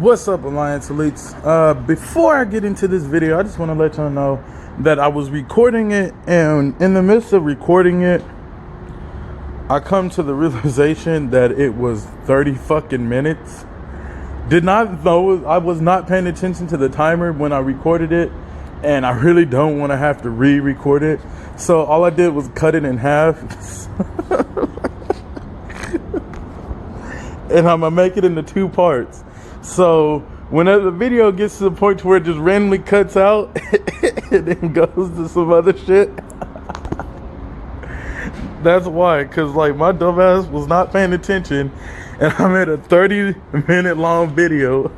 What's up, Alliance Elites? Before I get into this video, I just want to let y'all know that I was recording it, and in the midst of recording it, I come to the realization that it was 30 fucking minutes. Did not know, I was not paying attention to the timer when I recorded it, and I really don't want to have to re-record it. So all I did was cut it in half. And I'm gonna make it into two parts. So whenever the video gets to the point to where it just randomly cuts out and then goes to some other shit, that's why. Cause like my dumbass was not paying attention, and I made a 30-minute long video.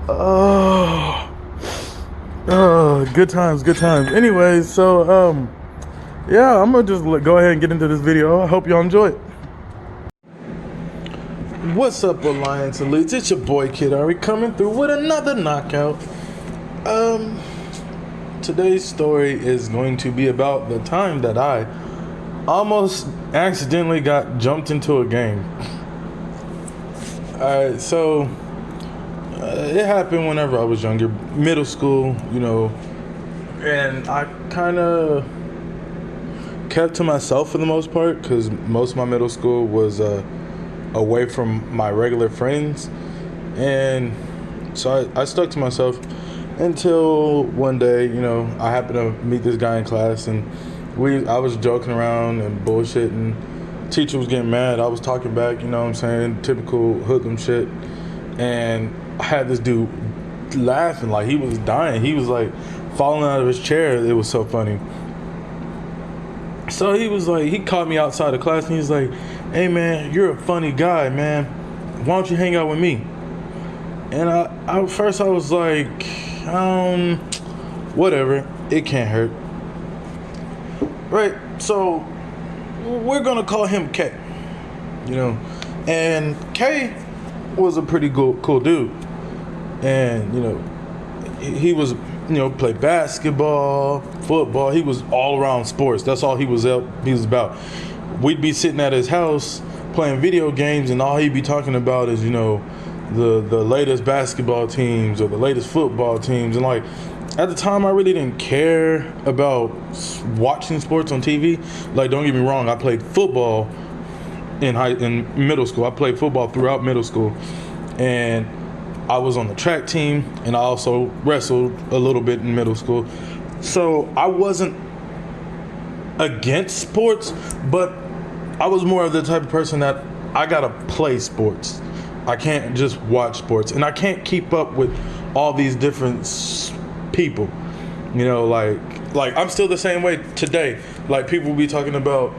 Oh, good times, good times. Anyways, so yeah, I'm gonna just go ahead and get into this video. I hope y'all enjoy it. What's up, Alliance Elites? It's your boy Kid Aury coming through with another knockout. Today's story is going to be about the time that I almost accidentally got jumped into a game. Alright, so it happened whenever I was younger, middle school, you know, and I kind of kept to myself for the most part because most of my middle school was away from my regular friends, and so I stuck to myself until one day, you know, I happened to meet this guy in class, and I was joking around and bullshitting. Teacher was getting mad. I was talking back, you know what I'm saying, typical hoodlum shit, and I had this dude laughing like he was dying. He was like falling out of his chair. It was so funny. So he was like, he caught me outside of class and he was like, "Hey man, you're a funny guy, man. Why don't you hang out with me?" And I first I was like, whatever, it can't hurt. Right, so we're gonna call him K, you know. And K was a pretty cool dude. And, you know, he was, you know, played basketball, football. He was all around sports. That's all he was about. We'd be sitting at his house playing video games, and all he'd be talking about is, you know, the latest basketball teams or the latest football teams. And like at the time, I really didn't care about watching sports on TV. Like, don't get me wrong, I played football in middle school. I played football throughout middle school, and I was on the track team, and I also wrestled a little bit in middle school. So I wasn't against sports, but I was more of the type of person that I gotta play sports. I can't just watch sports, and I can't keep up with all these different people. You know, like I'm still the same way today. Like, people will be talking about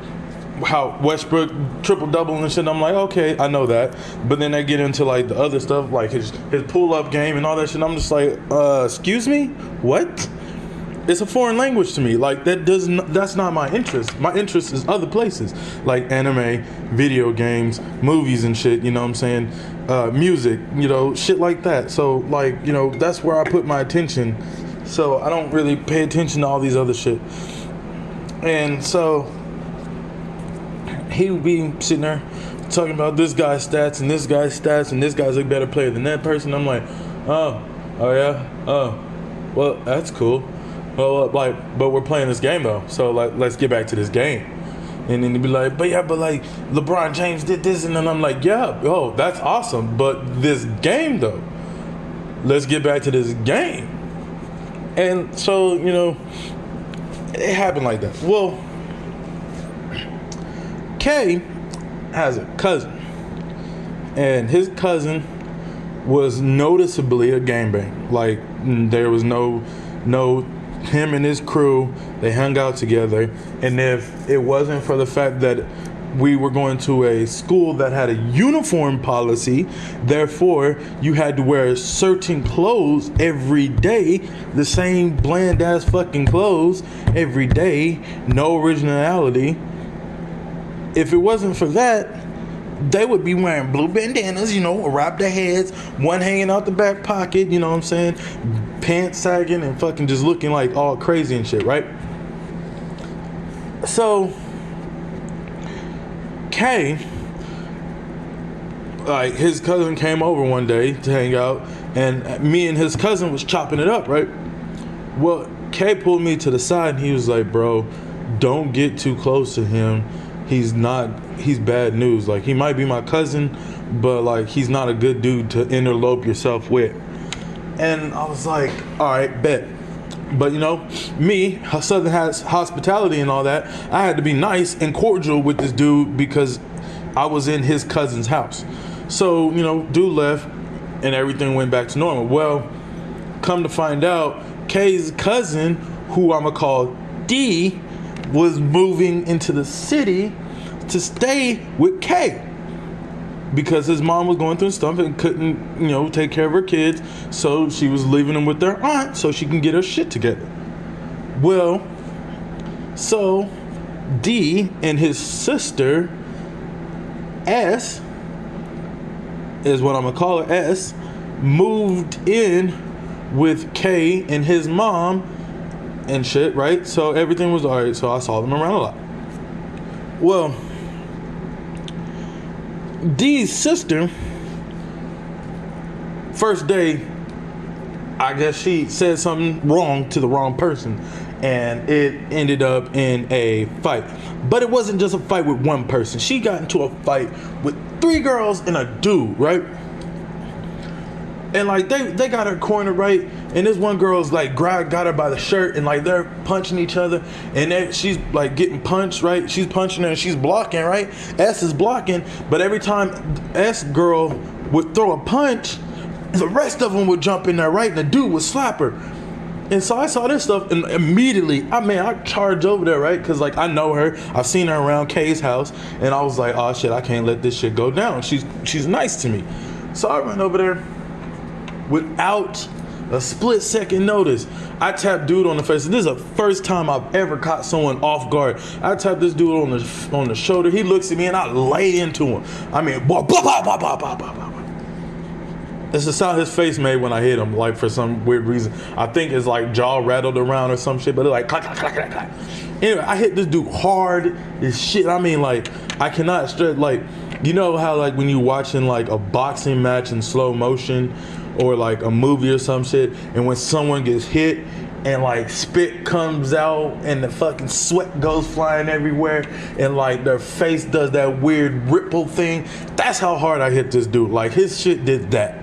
how Westbrook triple-double and shit. I'm like, okay, I know that. But then they get into like the other stuff, like his pull-up game and all that shit. I'm just like, excuse me? What? It's a foreign language to me. Like, that's not my interest. My interest is other places, like anime, video games, movies and shit, you know what I'm saying? Music, you know, shit like that. So, like, you know, that's where I put my attention. So I don't really pay attention to all these other shit. And so he would be sitting there talking about this guy's stats and this guy's stats, and this guy's a better player than that person. I'm like, oh yeah, well, that's cool. Well, but we're playing this game though, so like, let's get back to this game. And then he'd be like, but like LeBron James did this, and then I'm like, yeah, oh, that's awesome, but this game though, let's get back to this game. And so, you know, it happened like that. Well, K has a cousin, and his cousin was noticeably a gangbang. Like, there was no him and his crew, they hung out together. And if it wasn't for the fact that we were going to a school that had a uniform policy, therefore you had to wear certain clothes every day, the same bland ass fucking clothes every day, no originality. If it wasn't for that, they would be wearing blue bandanas, you know, around their heads, one hanging out the back pocket, you know what I'm saying, pants sagging and fucking just looking like all crazy and shit, right? So K like his cousin came over one day to hang out, and me and his cousin was chopping it up, right? Well, Kay pulled me to the side and he was like, bro, don't get too close to him. He's bad news. Like, he might be my cousin, but like, he's not a good dude to interlope yourself with. And I was like, all right, bet. But you know, me, Southern has hospitality and all that. I had to be nice and cordial with this dude because I was in his cousin's house. So, you know, dude left and everything went back to normal. Well, come to find out, Kay's cousin, who I'ma call D, was moving into the city to stay with Kay because his mom was going through stuff and couldn't, you know, take care of her kids. So she was leaving them with their aunt so she can get her shit together. Well, so D and his sister, S, is what I'm gonna call her, S, moved in with K and his mom and shit, right? So everything was alright. So I saw them around a lot. Well, D's sister, first day, I guess she said something wrong to the wrong person, and it ended up in a fight. But it wasn't just a fight with one person. She got into a fight with 3 girls and a dude, right? And like they got her cornered, right? And this one girl's like got her by the shirt, and like they're punching each other, and she's like getting punched, right? She's punching her and she's blocking, right? S is blocking, but every time S girl would throw a punch, the rest of them would jump in there, right? And the dude would slap her. And so I saw this stuff, and immediately, I charged over there, right? Because like I know her, I've seen her around Kay's house, and I was like, oh shit, I can't let this shit go down. She's nice to me, so I ran over there. Without a split second notice, I tapped dude on the face. This is the first time I've ever caught someone off guard. I tapped this dude on the shoulder. He looks at me and I lay into him. I mean, blah, blah, blah, blah, blah, blah, blah, blah. It's the sound his face made when I hit him, like for some weird reason. I think his like jaw rattled around or some shit, but it's like clack, clack, clack, clack, clack. Anyway, I hit this dude hard as shit. I mean, like, I cannot stress, like, you know how like when you watching like a boxing match in slow motion, or like a movie or some shit, and when someone gets hit and like spit comes out and the fucking sweat goes flying everywhere and like their face does that weird ripple thing, that's how hard I hit this dude. Like his shit did that.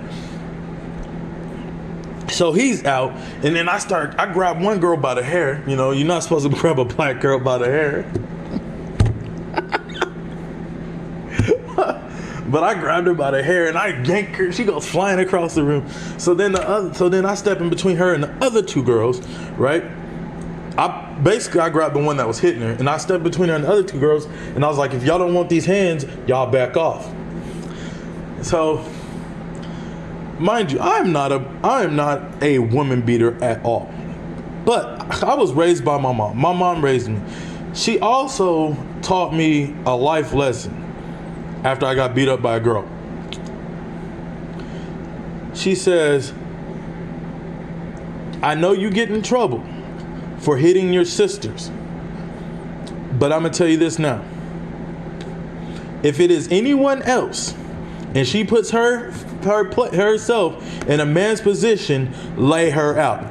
So he's out, and then I grab one girl by the hair. You know, you're not supposed to grab a black girl by the hair. But I grabbed her by the hair and I yanked her. She goes flying across the room. So then I step in between her and the other 2 girls, right? I grabbed the one that was hitting her, and I stepped between her and the other 2 girls, and I was like, if y'all don't want these hands, y'all back off. So, mind you, I am not a woman beater at all. But I was raised by my mom. My mom raised me. She also taught me a life lesson. After I got beat up by a girl, she says, I know you get in trouble for hitting your sisters, but I'm gonna tell you this now. If it is anyone else and she puts herself in a man's position, lay her out.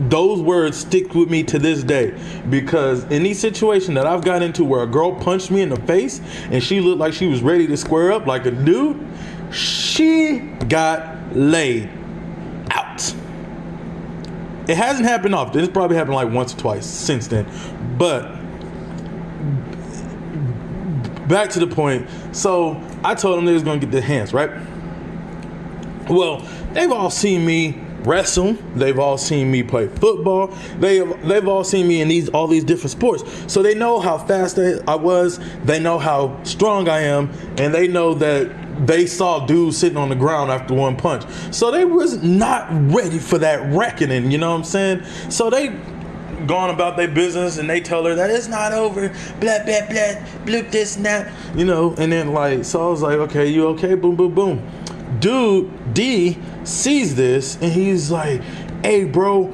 Those words stick with me to this day, because in these situations that I've got into where a girl punched me in the face and she looked like she was ready to square up like a dude, she got laid out. It hasn't happened often. It's probably happened like once or twice since then. But back to the point. So I told them they was gonna get their hands, right? Well, they've all seen me wrestle. They've all seen me play football. They've all seen me in all these different sports. So they know how fast I was. They know how strong I am, and they know that they saw dudes sitting on the ground after one punch. So they was not ready for that reckoning. You know what I'm saying? So they gone about their business, and they tell her that it's not over. Blah blah blah. Bloop this and that. You know. And then like, so I was like, okay, you okay? Boom boom boom. Dude, D sees this and he's like, hey bro,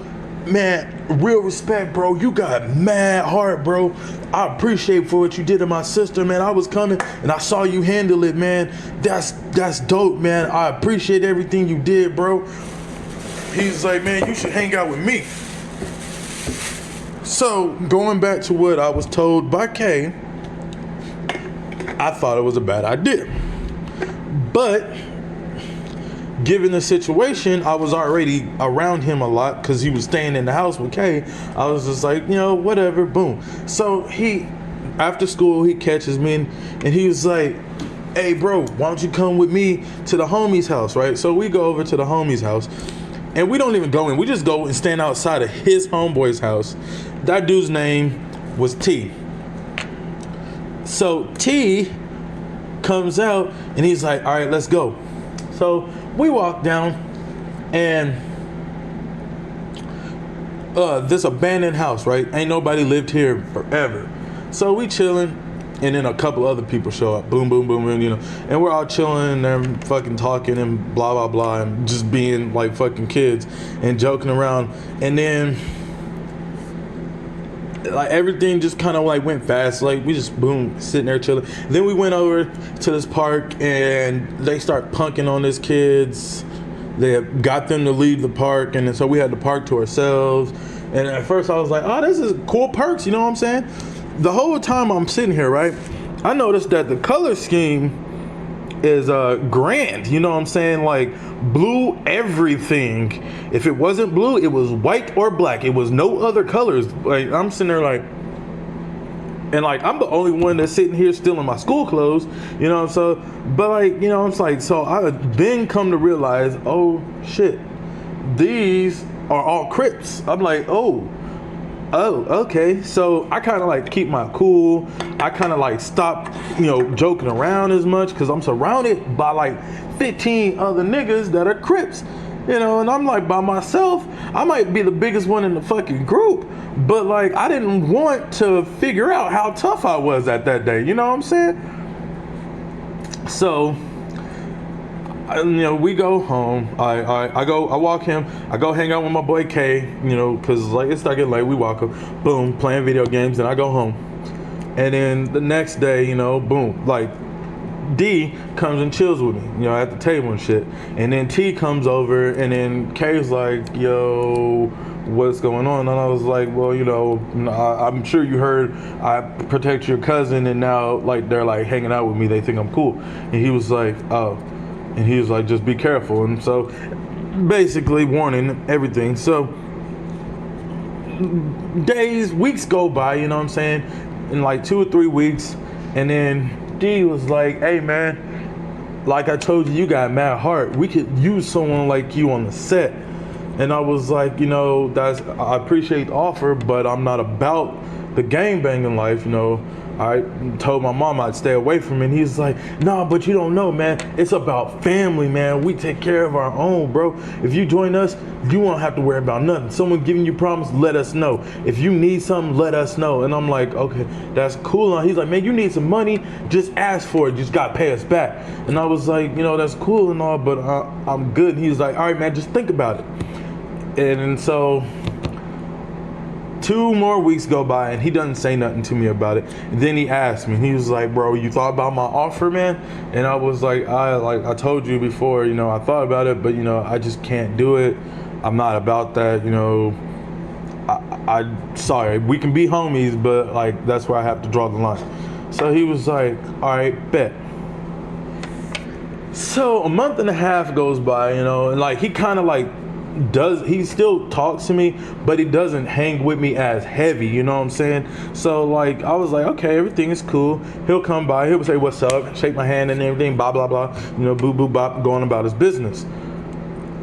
man, real respect, bro. You got mad heart, bro. I appreciate for what you did to my sister, man. I was coming and I saw you handle it, man. That's dope, man. I appreciate everything you did, bro. He's like, man, you should hang out with me. So, going back to what I was told by Kay, I thought it was a bad idea. But given the situation, I was already around him a lot because he was staying in the house with Kay. I was just like, whatever, boom. So after school, he catches me and he was like, hey, bro, why don't you come with me to the homie's house, right? So we go over to the homie's house and we don't even go in. We just go and stand outside of his homeboy's house. That dude's name was T. So T comes out and he's like, all right, let's go. So we walk down and this abandoned house, right? Ain't nobody lived here forever. So we chilling and then a couple other people show up. Boom, boom, boom, boom, and we're all chilling and fucking talking and blah, blah, blah, and just being like fucking kids and joking around. And then like everything just kind of like went fast. Like we just boom, sitting there chilling. Then we went over to this park and they start punking on these kids. They got them to leave the park, and then so we had the park to ourselves. And at first I was like, oh, this is cool perks, you know what I'm saying? The whole time I'm sitting here, right, I noticed that the color scheme is grand, you know what I'm saying? Like blue everything. If it wasn't blue, it was white or black. It was no other colors. Like I'm sitting there like, and like I'm the only one that's sitting here still in my school clothes, you know. So but like, you know, it's like, so I then come to realize, oh shit, these are all Crips. I'm like, oh okay. So I kind of like keep my cool. I kind of like stop, joking around as much because I'm surrounded by like 15 other niggas that are Crips, and I'm like by myself. I might be the biggest one in the fucking group, but like I didn't want to figure out how tough I was at that day. You know what I'm saying? So we go home. I walk him. I go hang out with my boy K, because like it's starting late. We walk up, boom, playing video games, and I go home. And then the next day, boom, like D comes and chills with me, at the table and shit. And then T comes over, and then K's like, yo, what's going on? And I was like, well, I'm sure you heard I protect your cousin, and now like they're like hanging out with me. They think I'm cool. And he was like, oh. And he was like, just be careful. And so basically warning everything. So days, weeks go by, you know what I'm saying? In like 2 or 3 weeks. And then D was like, hey man, like I told you, you got mad heart. We could use someone like you on the set. And I was like, I appreciate the offer, but I'm not about the gangbanging life, I told my mom I'd stay away from it. And he's like, nah, but you don't know, man. It's about family, man. We take care of our own, bro. If you join us, you won't have to worry about nothing. Someone giving you problems, let us know. If you need something, let us know. And I'm like, okay, that's cool. And he's like, man, you need some money, just ask for it. You just got to pay us back. And I was like, that's cool and all, but I'm good. And he's like, all right, man, just think about it. And so 2 more weeks go by and he doesn't say nothing to me about it. And then he asked me, he was like, bro, you thought about my offer, man? And I was like, I told you before, I thought about it, but I just can't do it. I'm not about that, I sorry, we can be homies, but like that's where I have to draw the line. So he was like, all right, bet. So a month and a half goes by, and like he kind of like he still talks to me, but he doesn't hang with me as heavy, you know what I'm saying? So like I was like, okay, everything is cool. He'll come by, he'll say what's up, shake my hand and everything, blah blah blah, boo boo bop, going about his business.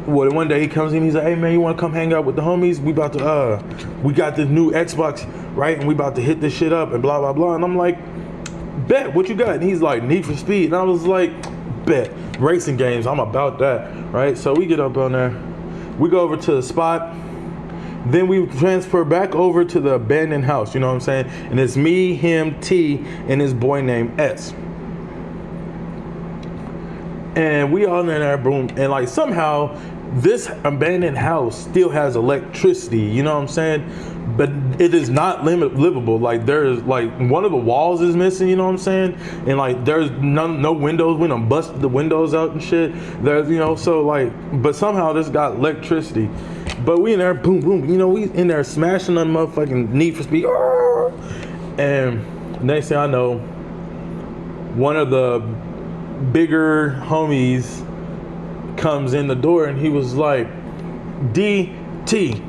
Well, one day he comes in, he's like, hey man, you want to come hang out with the homies? We got this new Xbox, right? And we about to hit this shit up and blah blah blah. And I'm like, bet, what you got? And he's like, Need for Speed. And I was like, bet, racing games, I'm about that, right? So we get up on there. We go over to the spot, then we transfer back over to the abandoned house, you know what I'm saying? And it's me, him, T, and his boy named S. And we all in there, boom, and like somehow this abandoned house still has electricity, you know what I'm saying? But it is not livable. Like there's like one of the walls is missing, you know what I'm saying? And like there's no windows. We done busted the windows out and shit. There's, you know, so like, but somehow this got electricity. But we in there, boom, boom, you know, we in there smashing on motherfucking Need for Speed. And next thing I know, one of the bigger homies comes in the door and he was like, DTS,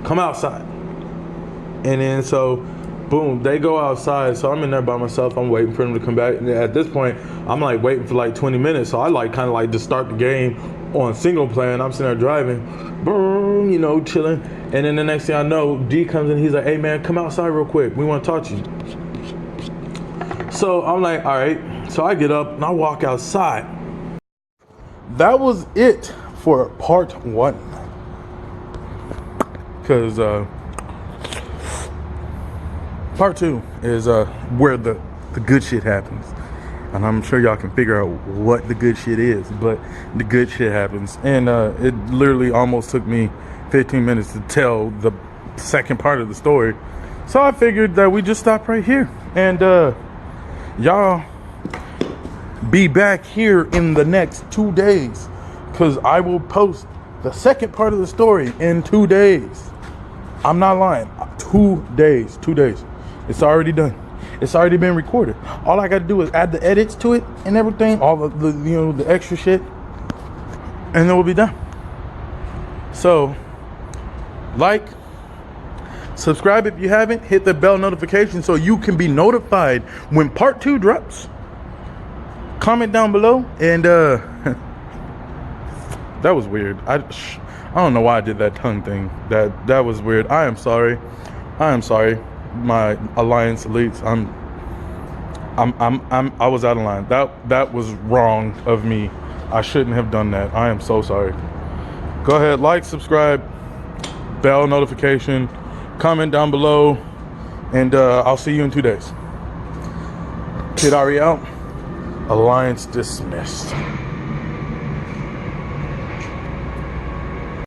come outside. And then so boom, they go outside. So I'm in there by myself. I'm waiting for them to come back. And at this point, I'm like waiting for like 20 minutes. So I like kind of like just start the game on single player. And I'm sitting there driving, boom, you know, chilling. And then the next thing I know, D comes in. He's like, hey man, come outside real quick. We want to talk to you. So I'm like, all right. So I get up and I walk outside. That was it for part 1. Because part 2 is where the good shit happens. And I'm sure y'all can figure out what the good shit is. But the good shit happens. And it literally almost took me 15 minutes to tell the second part of the story. So I figured that we just stop right here. And y'all be back here in the next 2 days, because I will post the second part of the story in 2 days. I'm not lying. 2 days. 2 days. It's already done. It's already been recorded. All I got to do is add the edits to it and everything, all of the, you know, the extra shit, and then we'll be done. So, like, subscribe if you haven't, hit the bell notification so you can be notified when part 2 drops. Comment down below, and that was weird. I don't know why I did that tongue thing. That was weird. I am sorry. My alliance elites. I was out of line. That was wrong of me. I shouldn't have done that. I am so sorry. Go ahead, like, subscribe, bell notification, comment down below, and I'll see you in 2 days. Kid Aury out. Alliance dismissed.